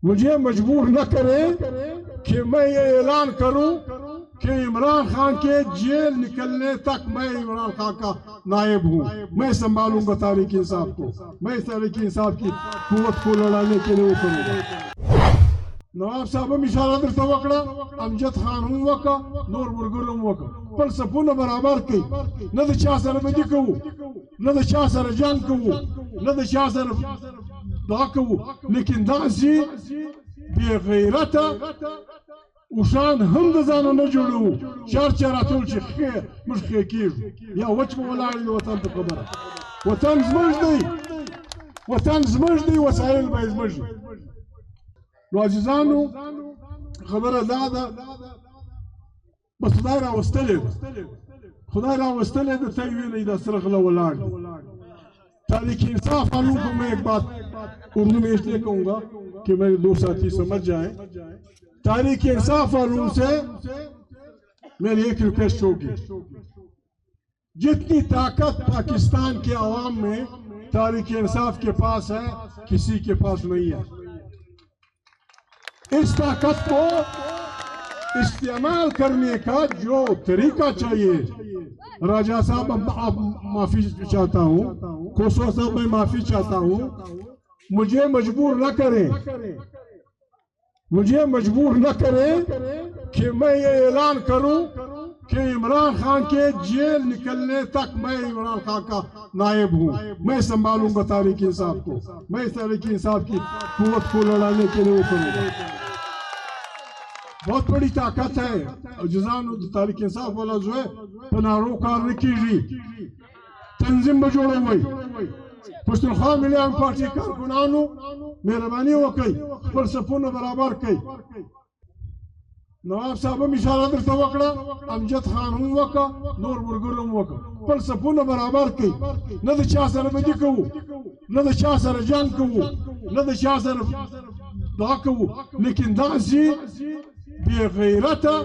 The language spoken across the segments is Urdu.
مجھے مجبور نہ کریں کہ میں یہ اعلان کروں کہ عمران خان کے جیل نکلنے تک میں عمران خان کا نائب ہوں، میں سنبھالوں گا تحریک انصاف کو، میں تحریک انصاف کی قوت کو لڑانے کے لیے وہ کروں گا۔ نواب صاحب اشارہ در توقڑا امجد خان ہوں وکا نور مرگرم وکا پر سپون برابر کی نہ دا چاہ سر بدی کہو نہ دا چاہ سر جان کہو نہ دا چاہ سر دا کہو، لیکن دا سی بے غیرتا وشان ہم دزانا نجڑو چار اتول چی خیر مش خیر کیو یا وچ مولائی وطن تو خبر وطن زمج دی وسائل با ازمج دی نو عزیزانو خبر دادا بس خدای را وستلی دا تیویلی دا سرخلا ولاد تحریک انصاف والوں کو میں ایک بات اردو میں اس لیے کہوں گا کہ میرے دو ساتھی سمجھ جائیں، تحریک انصاف والوں سے میری ایک ریکویسٹ ہوگی، جتنی طاقت پاکستان کے عوام میں تحریک انصاف کے پاس ہے کسی کے پاس نہیں ہے، اس طاقت کو استعمال کرنے کا جو طریقہ چاہیے، راجہ صاحب اب معافی چاہتا ہوں، کھوسرو صاحب میں معافی چاہتا ہوں، مجھے مجبور نہ کریں کہ میں یہ اعلان کروں کہ عمران خان کے جیل نکلنے تک میں عمران خان کا نائب ہوں، میں سنبھالوں گا تحریک انصاف کو، میں تحریک انصاف کی قوت کو لڑانے کے لیے وہ کروں گا۔ بہت بڑی طاقت ہے جزان تحریک انصاف والا جو ہے پنارو کار رکی جی تنظیم بجوڑے ہوئی پشتنخوا ملیان پارٹی کارکنانو مہربانی وکئی پر سپون برابر کئی نواب صاحب اشارہ در توقڑا امجد خان ہوں وکا نور مرگرم وکا پر سپون برابر کئی نہ دا چاہ سر بدی کہو نہ دا چاہ سر جان کہو نہ دا چاہ سر دا کہو، لیکن دا سی بے غیرتا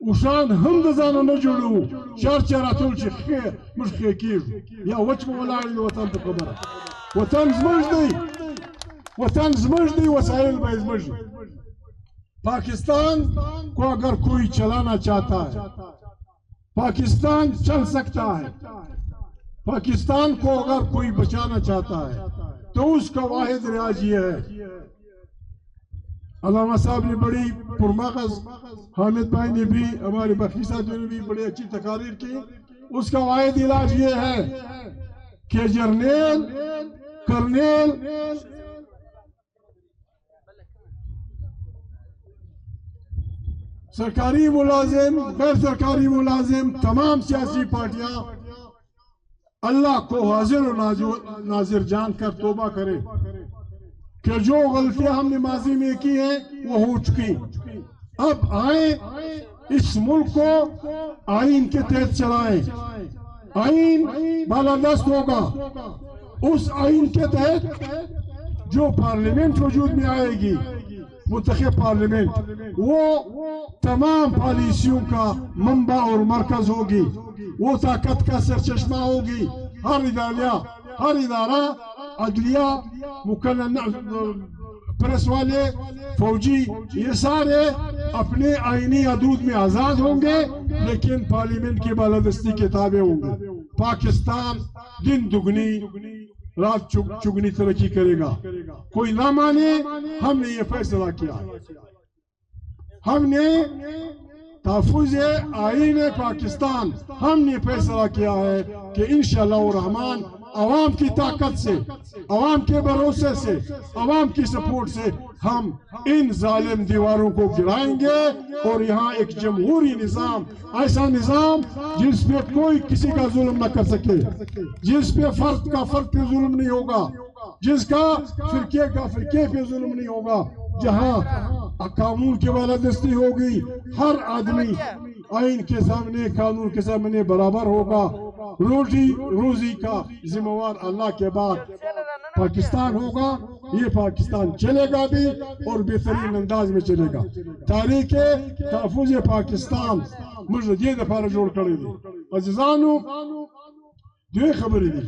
وشان ہم دزانا نجڑو چار اتول چی خیر مش خیر کیو یا وچ مولائی وطن تو خبر وطن زمج دی وسائل با ازمج دی۔ پاکستان کو اگر کوئی چلانا چاہتا ہے پاکستان چل سکتا ہے، پاکستان کو اگر کوئی بچانا چاہتا ہے تو اس کا واحد ریاض یہ ہے، علامہ صاحب نے بڑی پرمغز، حامد بھائی نے بھی، ہمارے بخی صاحب نے بھی بڑی اچھی تقاریر کی، اس کا واحد علاج یہ ہے کہ جرنیل، کرنیل، سرکاری ملازم، غیر سرکاری ملازم، تمام سیاسی پارٹیاں اللہ کو حاضر و ناظر جان کر توبہ کرے کہ جو غلطیاں ہم نے ماضی میں کی ہیں وہ ہو چکی، اب آئیں اس ملک کو آئین کے تحت چلائیں، آئین بالادست ہوگا، اس آئین کے تحت جو پارلیمنٹ وجود میں آئے گی، منتخب پارلیمنٹ، وہ تمام پالیسیوں کا منبع اور مرکز ہوگی، وہ طاقت کا سرچشمہ ہوگی، ہر ادارہ عدلیہ، پریس والے، فوجی، یہ سارے اپنے آئینی حدود میں آزاد ہوں گے لیکن پارلیمنٹ کی بالادستی کے تابع ہوں گے۔ پاکستان دن دگنی رات چگنی ترقی کرے گا، کوئی نہ مانے، ہم نے یہ فیصلہ کیا، ہم نے تحفظ آئین پاکستان، ہم نے فیصلہ کیا ہے کہ انشاءاللہ الرحمن عوام کی طاقت سے، عوام کے بھروسے سے، عوام کی سپورٹ سے ہم ان ظالم دیواروں کو گرائیں گے اور یہاں ایک جمہوری نظام، ایسا نظام جس پہ کوئی کسی کا ظلم نہ کر سکے، جس پہ فرد کا فرد پہ ظلم نہیں ہوگا، جس کا فرقے کا فرقے پہ ظلم نہیں ہوگا، جہاں قانون کی بالادستی ہوگی، ہر آدمی آئین کے سامنے، قانون کے سامنے برابر ہوگا، روزی کا ذمہ وار اللہ کے بعد پاکستان ہوگا، یہ پاکستان چلے گا بھی اور بہترین انداز میں چلے گا۔ تحریک تحفظ پاکستان مجھے یہ دفعہ جوڑ کرے دی عزیزانو، دو خبری دی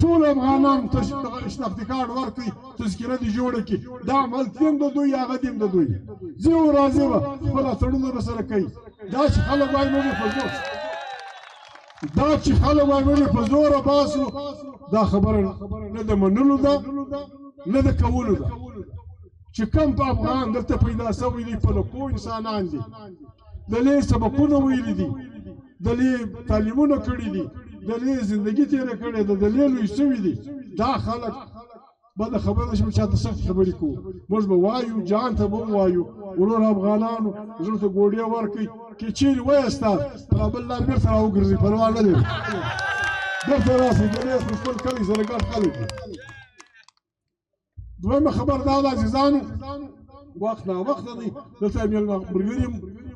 طول افغانان شناختی کارت ورکړي تذکره دي جوړه کړي دا ملتیم د دوی هغه دیم د دوی زیو راځي به خپل تړونونه به سره کوي دا چې خلک وایي موږ په زور دا چې خلک وایي موږ په زوره باسو دا خبره نه د منلو ده نه د کولو ده چې کوم په افغان دلته پیدا سوي دي په لکو انسانان دي دلې سبقونه ویلي دي دلې تعلیمونه کړي دي دلې زندگی تیره کړې ده دلې لوی شوي دي دا خلک به د خبره شي چاته سخت خبرې کوو موږ به وایو جان ته به وایو ورور افغانانو زړه ته ګوډې ورکړي که چیرې وایستا پر بل لار بېرته راوګرځي پروا نه لري بېرته راسي دلې خپل کلي سره ګډ خلک دي دویمه خبر دا ده عزیزانو وخت ناوخته دی دلته مې ملګري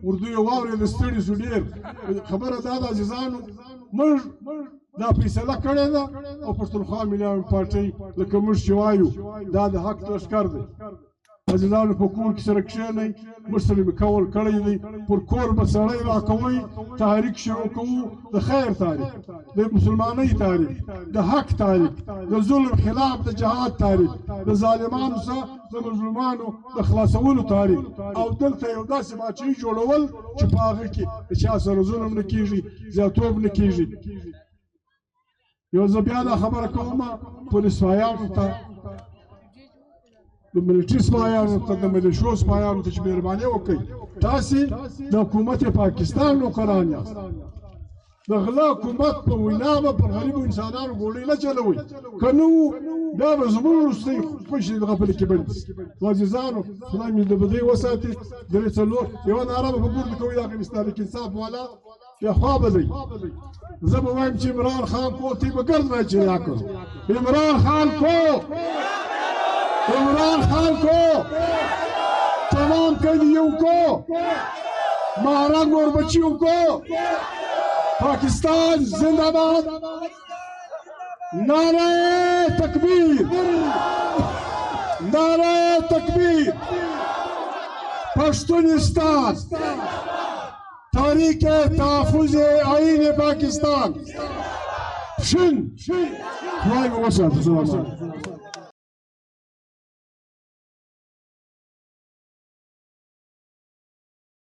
اردو یې واورېده ستړي شو ډېر خبره دا ده عزیزانو موږ دا فیصله کړې ده او پښتونخوا ملي پارټۍ لکه موږ چې وایو دا د حق لښکر دی عزیزانو په کور کې سره کښېنئ موږ سره مې کول کړی دی پر کور به سړی راکوئ تحریک شروع کوو د خیر تاریخ د مسلمانۍ تاریخ د حق تاریخ د ظلم خلاف د جهاد تاریخ د ظالمانو څخه د مظلومانو د خلاصولو تاریخ او دلته یو داسې باچهي جوړول چې په هغه کې د چا سره ظلم نه کېږي زیاتوب نه کېږي یو زه بیا دا خبره کومه پولیس وایانو ته د ملټري سپایانو ته د ملیشو سپایانو ته چې مهرباني وکړئ تاسې د حکومت پاکستان نوکران یاست د غلا حکومت په وینا به پر غریبو انسانانو ګوډۍ نه چلوئ که نه وو بیا به زموږ وروستی خپل شي دغه پلې کې بند شي نو عزیزانو خدای مې د بدۍ وساتي درې څلور یوه ناره به په ګورد کوي د افغانستان لیکن صاف والا بیا خوا به دی زه به وایم چې عمران خان کو تی به ګرد نه چریا کړو عمران خان کو عمران خان کو تمام قیدیوں کو مہارنگ اور بچیوں کو پاکستان زندہ باد نعرہ تکبیر نعرہ تکبیر پشتونستان تحریک تحفظ آئین پاکستان شن خواهی وسط